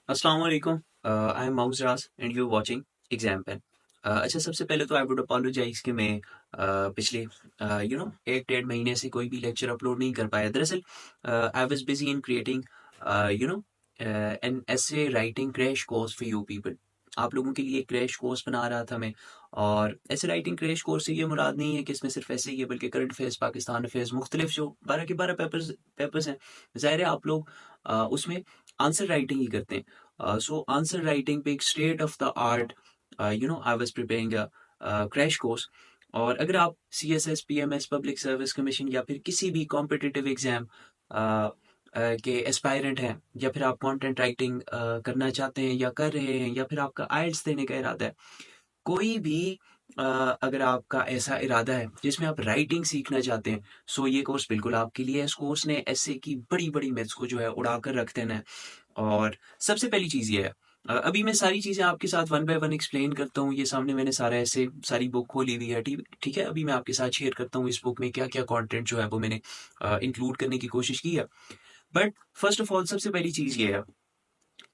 अस्सलाम वालेकुम। I am Mauzras and you watching exam pen. अच्छा, सबसे पहले तो आई वुड अपोलोजाइज कि मैं पिछले 1 डेढ़ महीने से कोई भी लेक्चर अपलोड नहीं कर पाया। दरअसल I was busy in creating you know an essay writing crash course for you people. आप लोगों के लिए क्रैश कोर्स बना रहा था मैं। और ऐसे राइटिंग क्रैश कोर्स से ये मुराद नहीं है कि इसमें सिर्फ ऐसे ही है, बल्कि करंट अफेयर्स, पाकिस्तान अफेयर्स, मुख्तलिफ जो 12 के 12 पेपर्स हैं। ज़ाहिर है आप लोग उसमें आंसर राइटिंग ही करते हैं। So answer writing पे एक state of the art I was preparing crash course. और अगर आप C S S, P M S, public service commission या फिर किसी भी कॉम्पिटिटिव एग्जाम के एस्पायरेंट हैं, या फिर आप कंटेंट राइटिंग करना चाहते हैं या कर रहे हैं, या फिर आपका आइल्स देने का इरादा है, कोई भी अ, अगर आपका ऐसा इरादा है जिसमें आप राइटिंग सीखना चाहते हैं, सो ये कोर्स बिल्कुल आपके लिए है। इस कोर्स ने ऐसे की बड़ी बड़ी मिथ्स को जो है उड़ा कर रख देना है। और सबसे पहली चीज़ ये है, अभी मैं सारी चीज़ें आपके साथ वन बाय वन एक्सप्लेन करता हूँ। ये सामने मैंने सारा ऐसे सारी बुक खोली हुई है, ठीक ठीक है। अभी मैं आपके साथ शेयर करता हूँ इस बुक में क्या क्या कंटेंट जो है वो मैंने इंक्लूड करने की कोशिश की है। बट फर्स्ट ऑफ ऑल सबसे पहली चीज़ ये है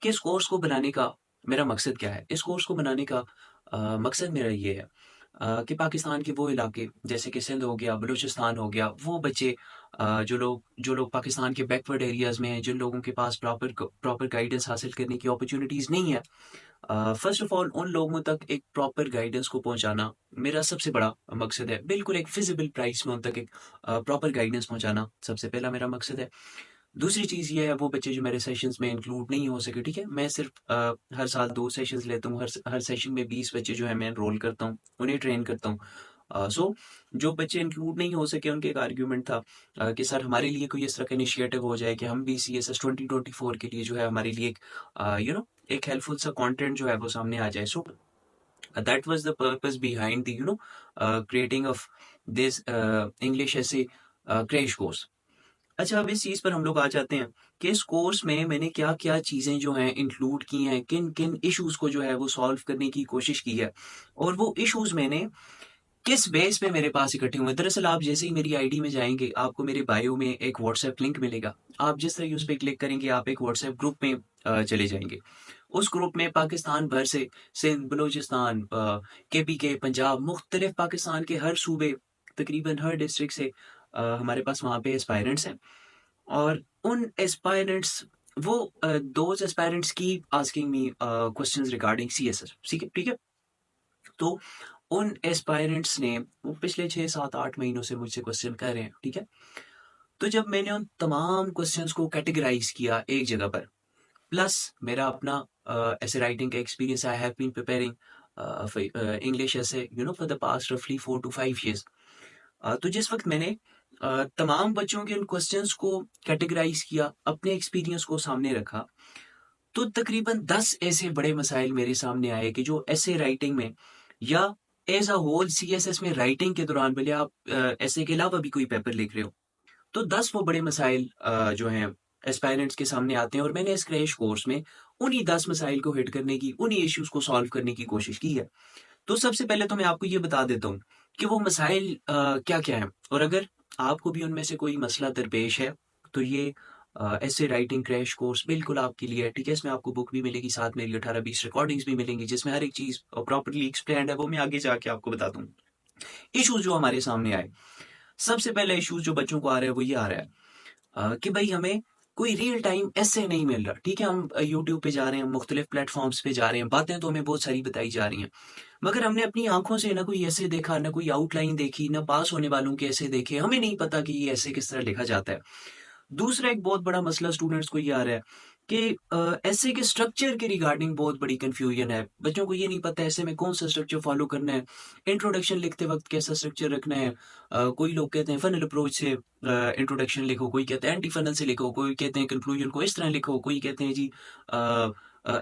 कि इस कोर्स को बनाने का मेरा मकसद क्या है। इस कोर्स को बनाने का मकसद मेरा ये है कि पाकिस्तान के वो इलाके जैसे कि सिंध हो गया, बलूचिस्तान हो गया, वो बच्चे जो लोग पाकिस्तान के बैकवर्ड एरियाज़ में हैं, जिन लोगों के पास प्रॉपर गाइडेंस हासिल करने की अपॉर्चुनिटीज़ नहीं है, फर्स्ट ऑफ ऑल उन लोगों तक एक प्रॉपर गाइडेंस को पहुंचाना मेरा सबसे बड़ा मकसद है। बिल्कुल एक फिजिबल प्राइस में उन तक एक प्रॉपर गाइडेंस पहुंचाना सबसे पहला मेरा मकसद है। दूसरी चीज़ ये है, वो बच्चे जो मेरे सेशंस में इंक्लूड नहीं हो सके, ठीक है, मैं सिर्फ हर साल 2 सेशंस लेता हूँ। हर सेशन में 20 बच्चे जो है मैं एनरोल करता हूँ, उन्हें ट्रेन करता हूँ। सो जो बच्चे इंक्लूड नहीं हो सके, उनके एक आर्ग्यूमेंट था कि सर हमारे लिए कोई इस तरह का इनिशिएटिव हो जाए कि हम भी सी एस एस 2024 के लिए जो है हमारे लिए एक एक हेल्पफुल सा कंटेंट जो है वो सामने आ जाए। So that was the purpose behind the creating of this English ऐसे क्रैश कोर्स। अच्छा, अब इस चीज़ पर हम लोग आ जाते हैं कि इस कोर्स में मैंने क्या-क्या चीज़ें जो हैं इंक्लूड की हैं, किन-किन इश्यूज़ को जो है वो सॉल्व करने की कोशिश की है, और वो इश्यूज़ मैंने किस बेस पे मेरे पास इकट्ठे हुए हैं। दरअसल आप जैसे ही मेरी आईडी में जाएँगे, आपको मेरे बायो में एक व्हाट्सएप लिंक मिलेगा। आप जिस तरह ही उस पे क्लिक करेंगे, आप एक व्हाट्सएप ग्रुप में चले जाएँगे। उस ग्रुप में पाकिस्तान भर से सिंध, बलूचिस्तान, केपीके, पंजाब, मुख्तलिफ पाकिस्तान के हर सूबे, तकरीबन हर डिस्ट्रिक्ट से हमारे पास वहाँ पे एस्पायरेंट्स हैं। और उन एस्पायरेंट्स वो those aspirants keep asking me questions regarding CSS, ठीक है, ठीक है। तो उन एस्पायरेंट्स ने वो पिछले 6 7 8 महीनों से मुझसे क्वेश्चन कर रहे हैं, ठीक है। तो जब मैंने उन तमाम क्वेश्चंस को कैटेगराइज किया एक जगह पर, प्लस मेरा अपना ऐसे राइटिंग का experience, I have been preparing English essay for the past रफली 4 to 5 years। तो जिस वक्त मैंने तमाम बच्चों के उन क्वेश्चंस को कैटेगराइज किया, अपने एक्सपीरियंस को सामने रखा, तो तकरीबन 10 ऐसे बड़े मसाइल मेरे सामने आए कि जो ऐसे राइटिंग में या एज अ होल सीएसएस में राइटिंग के दौरान, भले आप ऐसे के अलावा भी कोई पेपर लिख रहे हो, तो 10 वो बड़े मसाइल जो हैं एस्पायरेंट्स के सामने आते हैं, और मैंने इस क्रैश कोर्स में उन्हीं 10 मसाइल को हिट करने की, उन्हीं इश्यूज को सॉल्व करने की कोशिश की है। तो सबसे पहले तो मैं आपको ये बता देता हूँ कि वो मसाइल क्या-क्या हैं, और अगर आपको भी उनमें से कोई मसला दरपेश है, तो ये ऐसे राइटिंग क्रैश कोर्स बिल्कुल आपके लिए है, ठीक है। इसमें आपको बुक भी मिलेगी, साथ मेरी 18-20 रिकॉर्डिंग्स भी मिलेंगी, जिसमें हर एक चीज़ प्रॉपर्ली एक्सप्लेन्ड है, वो मैं आगे जाके आपको बता दूँ। इश्यूज जो हमारे सामने आए, सबसे पहला इश्यूज जो बच्चों को आ रहा है वो ये आ रहा है कि भाई हमें कोई रियल टाइम ऐसे नहीं मिल रहा, ठीक है। हम यूट्यूब पे जा रहे हैं, मुख्तलिफ प्लेटफॉर्म्स पे जा रहे हैं, बातें तो हमें बहुत सारी बताई जा रही हैं, मगर हमने अपनी आंखों से ना कोई ऐसे देखा, ना कोई आउटलाइन देखी, ना पास होने वालों के ऐसे देखे, हमें नहीं पता कि ये ऐसे किस तरह लिखा जाता है। दूसरा एक बहुत बड़ा मसला स्टूडेंट्स को ये आ रहा है कि ऐसे के स्ट्रक्चर के रिगार्डिंग बहुत बड़ी कंफ्यूजन है। बच्चों को ये नहीं पता ऐसे में कौन सा स्ट्रक्चर फॉलो करना है, इंट्रोडक्शन लिखते वक्त कैसा स्ट्रक्चर रखना है। कोई लोग कहते हैं फनल अप्रोच से इंट्रोडक्शन लिखो, कोई कहते हैं एंटी फनल से लिखो, कोई कहते हैं कंक्लूजन को इस तरह लिखो, कोई कहते हैं जी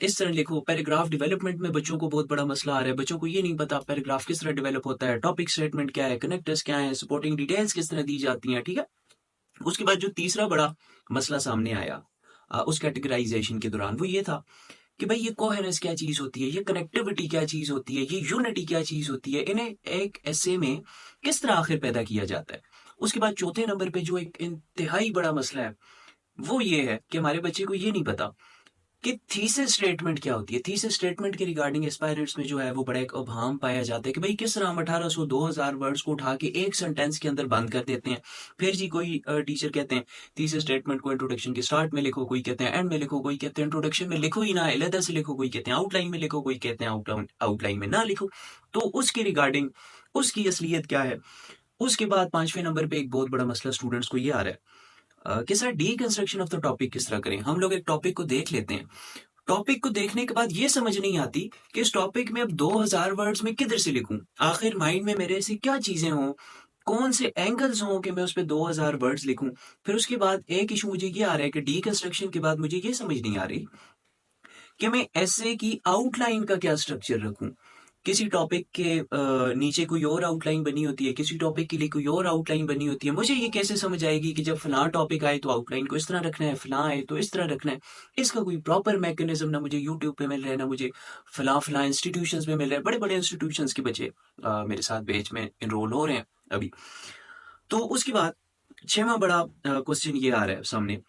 इस तरह लिखो। पैराग्राफ डेवलपमेंट में बच्चों को बहुत बड़ा मसला आ रहा है। बच्चों को ये नहीं पता पैराग्राफ किस तरह डेवलप होता है, टॉपिक स्टेटमेंट क्या है, कनेक्टर्स क्या है, सपोर्टिंग डिटेल्स किस तरह दी जाती हैं, ठीक है। उसके बाद जो तीसरा बड़ा मसला सामने आया उस कैटेगराइजेशन के दौरान, वो ये था कि भाई ये कोहेरेंस क्या चीज होती है, ये कनेक्टिविटी क्या चीज होती है, ये यूनिटी क्या चीज होती है, इन्हें एक ऐसे में किस तरह आखिर पैदा किया जाता है। उसके बाद चौथे नंबर पे जो एक इंतहाई बड़ा मसला है, वो ये है कि हमारे बच्चे को ये नहीं पता कि थीसिस स्टेटमेंट क्या होती है। थीसिस स्टेटमेंट के रिगार्डिंग एस्पायरेंट्स में जो है वो बड़ा एक अभाम पाया जाता है कि भाई किस तरह हम 1800 2000 वर्ड्स को उठा के एक सेंटेंस के अंदर बंद कर देते हैं। फिर जी कोई टीचर कहते हैं थीसिस स्टेटमेंट को इंट्रोडक्शन के स्टार्ट में लिखो, कोई कहते हैं एंड में लिखो, कोई कहते हैं इंट्रोडक्शन में लिखो ही ना, अलहदा से लिखो, कोई कहते हैं आउटलाइन में लिखो, कोई कहते हैं आउटलाइन में ना लिखो। तो उसके रिगार्डिंग उसकी असलियत क्या है। उसके बाद 5वें नंबर पे एक बहुत बड़ा मसला स्टूडेंट्स को ये आ रहा है कि sir deconstruction of the topic किस तरह करें। हम लोग एक टॉपिक को देख लेते हैं, टॉपिक को देखने के बाद ये समझ नहीं आती कि इस टॉपिक में अब 2000 वर्ड्स में किधर से लिखूं। आखिर माइंड में मेरे ऐसी क्या चीजें हों, कौन से एंगल्स हों कि मैं उस पर 2000 वर्ड्स लिखूं। फिर उसके बाद एक इशू मुझे ये आ रहा है कि डीकंस्ट्रक्शन के बाद मुझे ये समझ नहीं आ रही कि मैं ऐसे की आउटलाइन का क्या स्ट्रक्चर रखूं। किसी टॉपिक के नीचे कोई और आउटलाइन बनी होती है, किसी टॉपिक के लिए कोई और आउटलाइन बनी होती है। मुझे ये कैसे समझ आएगी कि जब फलां टॉपिक आए तो आउटलाइन को इस तरह रखना है, फलां आए तो इस तरह रखना है। इसका कोई प्रॉपर मैकेनिज्म ना मुझे यूट्यूब पे मिल रहा है, ना मुझे फलां फलां इंस्टीट्यूशंस में मिल रहा है। बड़े बड़े इंस्टीट्यूशंस के बच्चे मेरे साथ बैच में इनरोल हो रहे हैं अभी। तो उसके बाद 6वां बड़ा क्वेश्चन ये आ रहा है सामने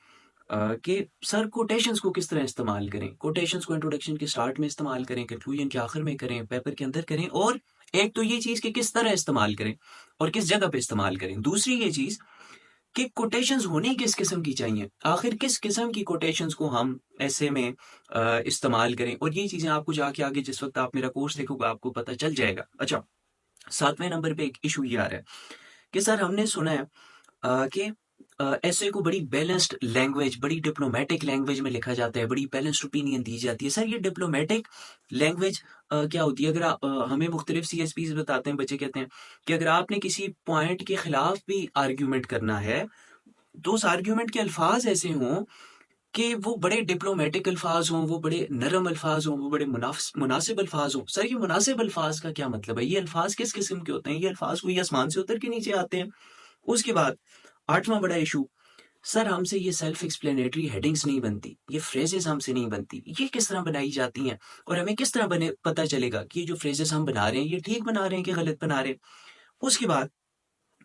कि सर कोटेशंस को किस तरह इस्तेमाल करें। कोटेशंस को इंट्रोडक्शन के स्टार्ट में इस्तेमाल करें, कंक्लूजन के आखिर में करें, पेपर के अंदर करें। और एक तो ये चीज कि किस तरह इस्तेमाल करें और किस जगह पे इस्तेमाल करें। दूसरी ये चीज कि कोटेशंस होनी किस किस्म की चाहिए, आखिर किस किस्म की कोटेशंस को हम ऐसे में इस्तेमाल करें। और ये चीजें आपको जाके आगे जिस वक्त आप मेरा कोर्स देखोगे आपको पता चल जाएगा। अच्छा, 7वें नंबर पे एक इशू ये आ रहा है कि सर हमने सुना है कि ऐसे को बड़ी बैलेंस्ड लैंग्वेज, बड़ी डिप्लोमेटिक लैंग्वेज में लिखा जाता है, बड़ी बैलेंस्ड ओपिनियन दी जाती है। सर ये डिप्लोमेटिक लैंग्वेज क्या होती है। अगर हमें मुख्तलिफ CSPs बताते हैं, बच्चे कहते हैं कि अगर आपने किसी पॉइंट के खिलाफ भी आर्ग्यूमेंट करना है तो उस आर्ग्यूमेंट के अल्फाज ऐसे हों कि वो बड़े डिप्लोमेटिक अल्फाज हों, वो बड़े नरम अल्फाज हों, वो बड़े मुनासिब अल्फाज हों। सर ये मुनासिब अल्फाज का क्या मतलब है, ये अल्फाज किस किस्म के होते हैं, ये अल्फाज कोई आसमान से उतर के नीचे आते हैं। उसके बाद 8वां बड़ा इशू, सर हमसे ये सेल्फ एक्सप्लेनेटरी हेडिंग्स नहीं बनती, ये फ्रेजेस हमसे नहीं बनती, ये किस तरह बनाई जाती हैं और हमें किस तरह बने पता चलेगा कि ये जो फ्रेजेस हम बना रहे हैं ये ठीक बना रहे हैं कि गलत बना रहे हैं। उसके बाद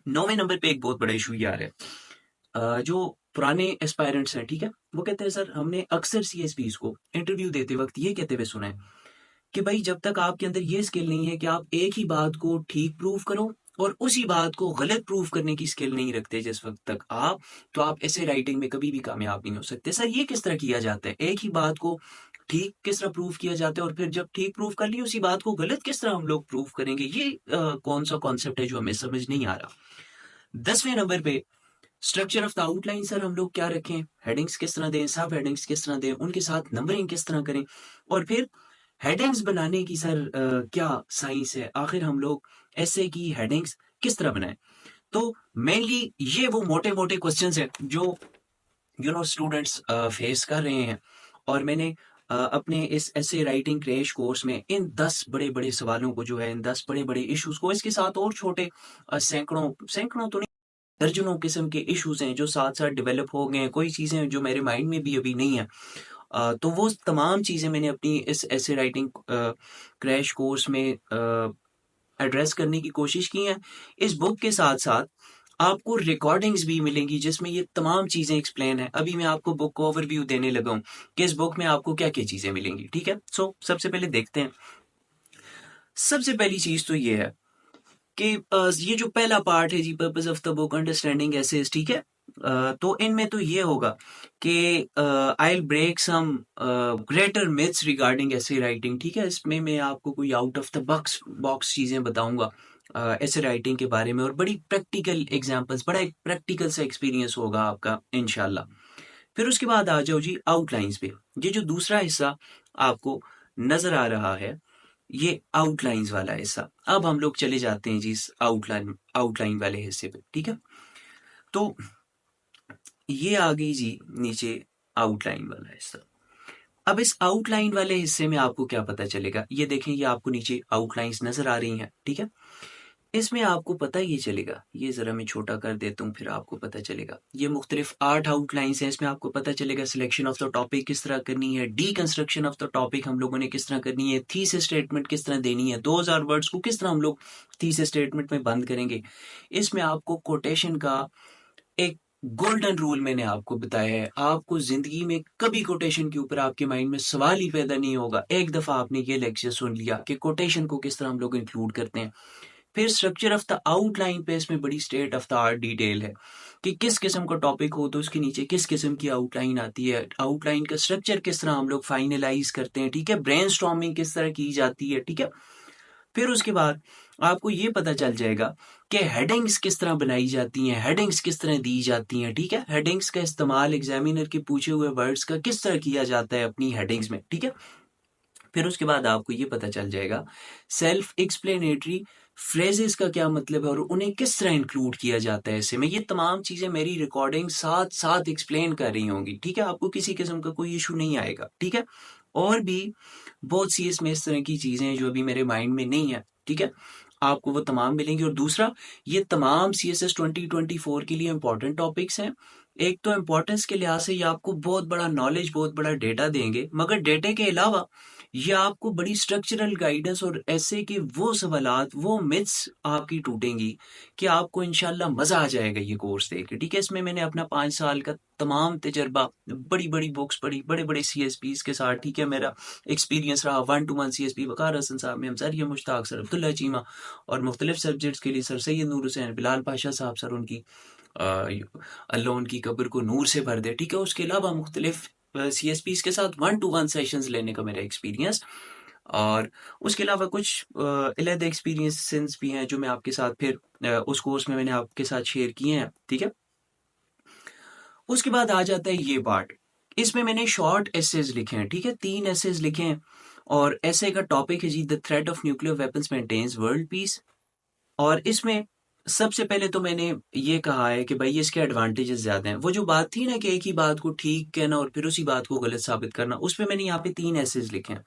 9वें नंबर पे एक बहुत बड़ा इशू ये आ रहा है जो पुराने एस्पायरेंट्स हैं, ठीक है, वो कहते हैं सर हमने अक्सर CSPs को इंटरव्यू देते वक्त ये कहते हुए सुना है कि भाई जब तक आपके अंदर ये स्किल नहीं है कि आप एक ही बात को ठीक प्रूव करो और उसी बात को गलत प्रूव करने की स्किल नहीं रखते जिस वक्त तक आप, तो आप ऐसे राइटिंग में कभी भी कामयाब नहीं हो सकते। सर ये किस तरह किया जाता है, एक ही बात को ठीक किस तरह प्रूव किया जाता है और फिर जब ठीक प्रूव कर ली उसी बात को गलत किस तरह हम लोग प्रूव करेंगे। ये कौन सा कॉन्सेप्ट है जो हमें समझ नहीं आ रहा। 10वें नंबर पे structure of the outline, sir हम लोग क्या रखें, हेडिंग्स किस तरह दें, सब हेडिंग्स किस तरह दें, उनके साथ नंबरिंग किस तरह करें। और फिर हेडिंग्स बनाने की सर क्या साइंस है, आखिर हम लोग ऐसे की हेडिंग्स किस तरह बनाएं। तो मेनली ये वो मोटे मोटे क्वेश्चंस हैं जो स्टूडेंट्स फेस कर रहे हैं। और मैंने अपने इस ऐसे राइटिंग क्रैश कोर्स में इन 10 बड़े बड़े सवालों को जो है, इन 10 बड़े बड़े इश्यूज को, इसके साथ और छोटे सैकड़ों सैकड़ों तो दर्जनों किस्म के इश्यूज हैं जो साथ साथ डेवलप हो गए हैं। कोई चीज़ें जो मेरे माइंड में भी अभी नहीं है, तो वो तमाम चीज़ें मैंने अपनी इस ऐसे राइटिंग क्रैश कोर्स में एड्रेस करने की कोशिश की है। इस बुक के साथ साथ आपको रिकॉर्डिंग्स भी मिलेंगी जिसमें ये तमाम चीज़ें एक्सप्लेन है। अभी मैं आपको बुक को ओवरव्यू देने लगा हूँ कि इस बुक में आपको क्या क्या चीज़ें मिलेंगी। ठीक है, सो सबसे पहले देखते हैं। सबसे पहली चीज़ तो ये है कि ये जो पहला पार्ट है जी, purpose of the book understanding essays, ठीक है। तो इनमें तो ये होगा कि I will break some greater myths regarding essay writing, ठीक है। इसमें मैं आपको कोई आउट ऑफ द बॉक्स चीज़ें बताऊंगा ऐसे राइटिंग के बारे में और बड़ी प्रैक्टिकल एग्जांपल्स, बड़ा एक प्रैक्टिकल सा एक्सपीरियंस होगा आपका इंशाल्लाह। फिर उसके बाद आ जाओ जी आउटलाइंस पे। ये जो दूसरा हिस्सा आपको नजर आ रहा है ये आउटलाइंस वाला हिस्सा। अब हम लोग चले जाते हैं जी इस आउटलाइन वाले हिस्से पे, ठीक है। तो ये आ गई जी नीचे आउटलाइन वाला हिस्सा। अब इस आउटलाइन वाले हिस्से में आपको क्या पता चलेगा, ये देखें, ये आपको नीचे आउटलाइंस नजर आ रही हैं, ठीक है। इसमें आपको पता ये चलेगा, ये जरा मैं छोटा कर देता हूँ फिर आपको पता चलेगा। ये मुख्तलिफ 8 आउटलाइंस हैं। इसमें आपको पता चलेगा सिलेक्शन ऑफ द टॉपिक किस तरह करनी है, डीकंस्ट्रक्शन ऑफ द टॉपिक हम लोगों ने किस तरह करनी है, थीसिस स्टेटमेंट किस तरह देनी है, 2000 वर्ड्स को किस तरह हम लोग थीसिस स्टेटमेंट में बंद करेंगे। इसमें आपको कोटेशन का एक गोल्डन रूल मैंने आपको बताया है, आपको जिंदगी में कभी कोटेशन के ऊपर आपके माइंड में सवाल ही पैदा नहीं होगा। एक दफा आपने ये लेक्चर सुन लिया कि कोटेशन को किस तरह हम लोग इंक्लूड करते हैं, फिर स्ट्रक्चर ऑफ द आउटलाइन पे इसमें बड़ी state of the art detail है कि किस किस्म का टॉपिक हो तो उसके नीचे किस किस्म की आउटलाइन आती है, आउटलाइन का स्ट्रक्चर किस तरह हम लोग फाइनलाइज करते हैं, ठीक है, ब्रेनस्टॉर्मिंग किस तरह की जाती है, ठीक है। फिर उसके बाद आपको ये पता चल जाएगा कि हेडिंग्स किस तरह बनाई जाती हैं, हेडिंग्स किस तरह दी जाती हैं, ठीक है, हेडिंग्स का इस्तेमाल एग्जामिनर के पूछे हुए वर्ड्स का किस तरह किया जाता है अपनी हेडिंग्स में, ठीक है। फिर उसके बाद आपको ये पता चल जाएगा सेल्फ एक्सप्लेनेटरी फ्रेजेस का क्या मतलब है और उन्हें किस तरह इंक्लूड किया जाता है ऐसे में। ये तमाम चीजें मेरी रिकॉर्डिंग साथ साथ एक्सप्लेन कर रही होंगी, ठीक है, आपको किसी किस्म का कोई इशू नहीं आएगा, ठीक है। और भी बहुत सी इसमें इस तरह की चीजें हैं जो अभी मेरे माइंड में नहीं है, ठीक है, आपको वो तमाम मिलेंगी। और दूसरा, ये तमाम CSS 2024 के लिए इंपॉर्टेंट टॉपिक्स हैं। एक तो इम्पोर्टेंस के लिहाज से ये आपको बहुत बड़ा नॉलेज, बहुत बड़ा डेटा देंगे, मगर डेटे के अलावा ये आपको बड़ी स्ट्रक्चरल गाइडेंस और ऐसे कि वो सवालात, वो मिथ्स आपकी टूटेंगी कि आपको इंशाल्लाह मजा आ जाएगा ये कोर्स देख के, ठीक है। इसमें मैंने अपना 5 साल का तमाम तजर्बा, बड़ी बड़ी बुक्स पढ़ी, बड़े बड़े CSPs के साथ, ठीक है, मेरा एक्सपीरियंस रहा 1 to 1 CSP वकार हसन साहब में, सर ये मुश्ताक सर, अब्दुल्ला चीमा, और मुख्तलिफ सब्जेक्ट्स के लिए सर सैयद नूर हुसैन, बिलाल पाशा साहब, सर उनकी अल्लाह उनकी कब्र को नूर से भर दे, ठीक है। उसके अलावा मुख्तलिफ CSPs के साथ 1 to 1 सेशंस लेने का मेरा एक्सपीरियंस, और उसके अलावा कुछ अलग एक्सपीरियंसेस भी हैं जो मैं आपके साथ फिर उस कोर्स में मैंने आपके साथ शेयर किए हैं, ठीक है। उसके बाद आ जाता है ये पार्ट, इसमें मैंने शॉर्ट एसेज लिखे हैं, ठीक है, 3 एसेज लिखे हैं। और ऐसे का टॉपिक है जी the threat of nuclear weapons maintains world peace. और इसमें सबसे पहले तो मैंने ये कहा है कि भाई इसके एडवांटेजेस ज्यादा हैं। वो जो बात थी ना कि एक ही बात को ठीक कहना और फिर उसी बात को गलत साबित करना, उस पर मैंने यहाँ पे 3 एसेज लिखे हैं।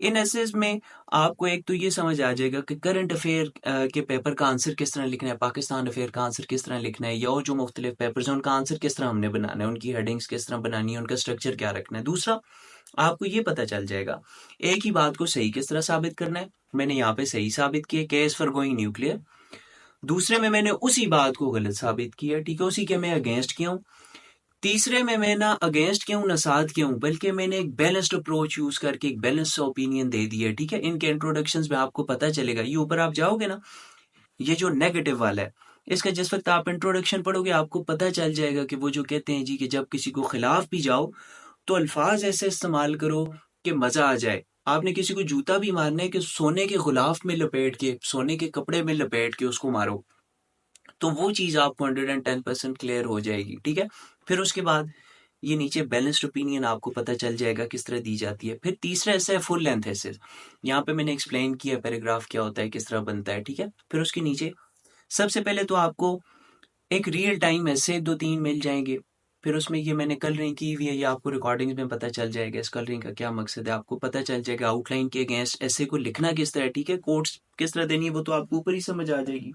इन एसेज में आपको एक तो ये समझ आ जाएगा कि करंट अफेयर के पेपर का आंसर किस तरह लिखना है, पाकिस्तान अफेयर का आंसर किस तरह लिखना है, या और जो मुख्तलिफ पेपर्स हैं उनका आंसर किस तरह हमने बनाना है, उनकी हेडिंग्स किस तरह बनानी है, उनका स्ट्रक्चर क्या रखना है। दूसरा, आपको ये पता चल जाएगा एक ही बात को सही किस तरह साबित करना है। मैंने यहाँ पे सही साबित किया, केस फॉर गोइंग न्यूक्लियर। दूसरे में मैंने उसी बात को गलत साबित किया, ठीक है, उसी के मैं अगेंस्ट किया हूँ। तीसरे में मैं ना अगेंस्ट क्यों ना साथ क्यों, बल्कि मैंने एक बैलेंस्ड अप्रोच यूज करके एक बैलेंस ओपिनियन दे दिया, ठीक है। इनके इंट्रोडक्शंस में आपको पता चलेगा, ये ऊपर आप जाओगे ना, ये जो नेगेटिव वाला है, इसका जिस वक्त आप इंट्रोडक्शन पढ़ोगे आपको पता चल जाएगा कि वो जो कहते हैं जी कि जब किसी को खिलाफ भी जाओ तो अल्फाज ऐसे इस्तेमाल करो कि मजा आ जाए। आपने किसी को जूता भी मारना है कि सोने के गुलाफ में लपेट के, सोने के कपड़े में लपेट के उसको मारो, तो वो चीज आपको 110% क्लियर हो जाएगी, ठीक है। फिर उसके बाद ये नीचे बैलेंस्ड ओपिनियन आपको पता चल जाएगा किस तरह दी जाती है। फिर तीसरा ऐसा है फुल लेंथ ऐसे, यहाँ पे मैंने एक्सप्लेन किया पैराग्राफ क्या होता है, किस तरह बनता है, ठीक है। फिर उसके नीचे सबसे पहले तो आपको एक रियल टाइम ऐसे 2-3 मिल जाएंगे। फिर उसमें ये मैंने कलरिंग की हुई है, ये आपको रिकॉर्डिंग्स में पता चल जाएगा इस कलरिंग का क्या मकसद है, आपको पता चल जाएगा आउटलाइन के अगेंस्ट ऐसे को लिखना किस तरह, ठीक है, कोट्स किस तरह देनी है वो तो आपको ऊपर ही समझ आ जाएगी।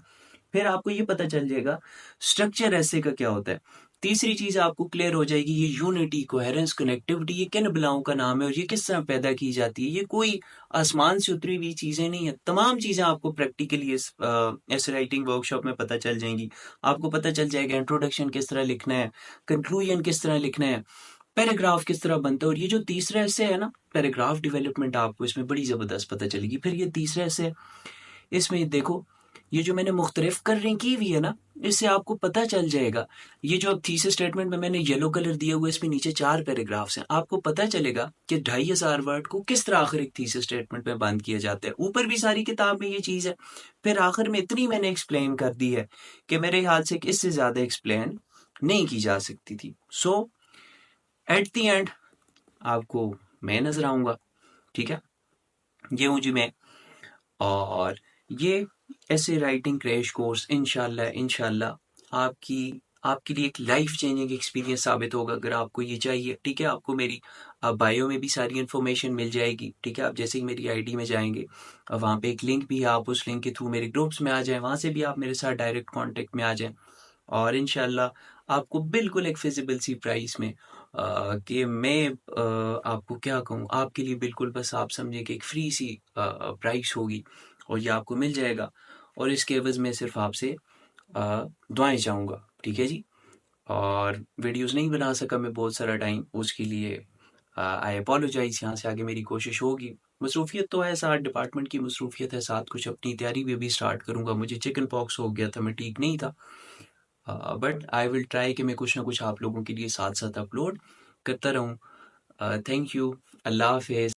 फिर आपको ये पता चल जाएगा स्ट्रक्चर ऐसे का क्या होता है। तीसरी चीज आपको क्लियर हो जाएगी ये यूनिटी, कोहेरेंस, कनेक्टिविटी ये किन बलाओं का नाम है और ये किस तरह पैदा की जाती है। ये कोई आसमान से उतरी हुई चीजें नहीं है, तमाम चीजें आपको प्रैक्टिकली इस राइटिंग वर्कशॉप में पता चल जाएंगी। आपको पता चल जाएगा इंट्रोडक्शन किस तरह लिखना है, कंक्लूजन किस तरह लिखना है, पैराग्राफ किस तरह बनता है। और ये जो तीसरा ऐसे है ना पैराग्राफ डेवलपमेंट, आपको इसमें बड़ी जबरदस्त पता चलेगी। फिर ये तीसरा ऐसे, इसमें देखो ये जो मैंने मुख्तलिफ कलरिंग की हुई है ना, इससे आपको पता चल जाएगा। ये जो अब थीसिस स्टेटमेंट में मैंने येलो कलर दिया हुआ है, इसमें नीचे 4 पैराग्राफ्स हैं, आपको पता चलेगा कि 2500 वर्ड को किस तरह आखिर एक थीसिस स्टेटमेंट में बंद किया जाता है। ऊपर भी सारी किताब में ये चीज है, फिर आखिर में इतनी मैंने एक्सप्लेन कर दी है कि मेरे ख्याल से इससे ज्यादा एक्सप्लेन नहीं की जा सकती थी। सो एट द एंड आपको मैं नजर आऊंगा, ठीक है, ये हूँ जी मैं। और ये ऐसे राइटिंग क्रैश कोर्स इंशाल्लाह इंशाल्लाह आपकी आपके लिए एक लाइफ चेंजिंग एक्सपीरियंस साबित होगा अगर आपको ये चाहिए, ठीक है। आपको मेरी बायो में भी सारी इन्फॉर्मेशन मिल जाएगी, ठीक है। आप जैसे ही मेरी आईडी में जाएंगे वहाँ पे एक लिंक भी है, आप उस लिंक के थ्रू मेरे ग्रुप्स में आ जाएं, वहाँ से भी आप मेरे साथ डायरेक्ट कांटेक्ट में आ जाएं। और इंशाल्लाह आपको बिल्कुल एक फिजिबल सी प्राइस में कि मैं आपको क्या कहूँ, आपके लिए बिल्कुल बस आप समझे कि एक फ्री सी प्राइस होगी और ये आपको मिल जाएगा। और इसके एवज में सिर्फ आपसे दुआएं चाहूँगा, ठीक है जी। और वीडियोज़ नहीं बना सका मैं बहुत सारा टाइम, उसके लिए आई अपोलोजाइज़। यहाँ से आगे मेरी कोशिश होगी। मसरूफ़ियत तो है, साथ डिपार्टमेंट की मसरूफ़ियत है, साथ कुछ अपनी तैयारी भी अभी स्टार्ट करूँगा। मुझे चिकन पॉक्स हो गया था, मैं ठीक नहीं था। बट आई विल ट्राई कि मैं कुछ ना कुछ आप लोगों के लिए साथ-साथ अपलोड करता रहूँ। Thank you. अल्लाह हाफ़िज़।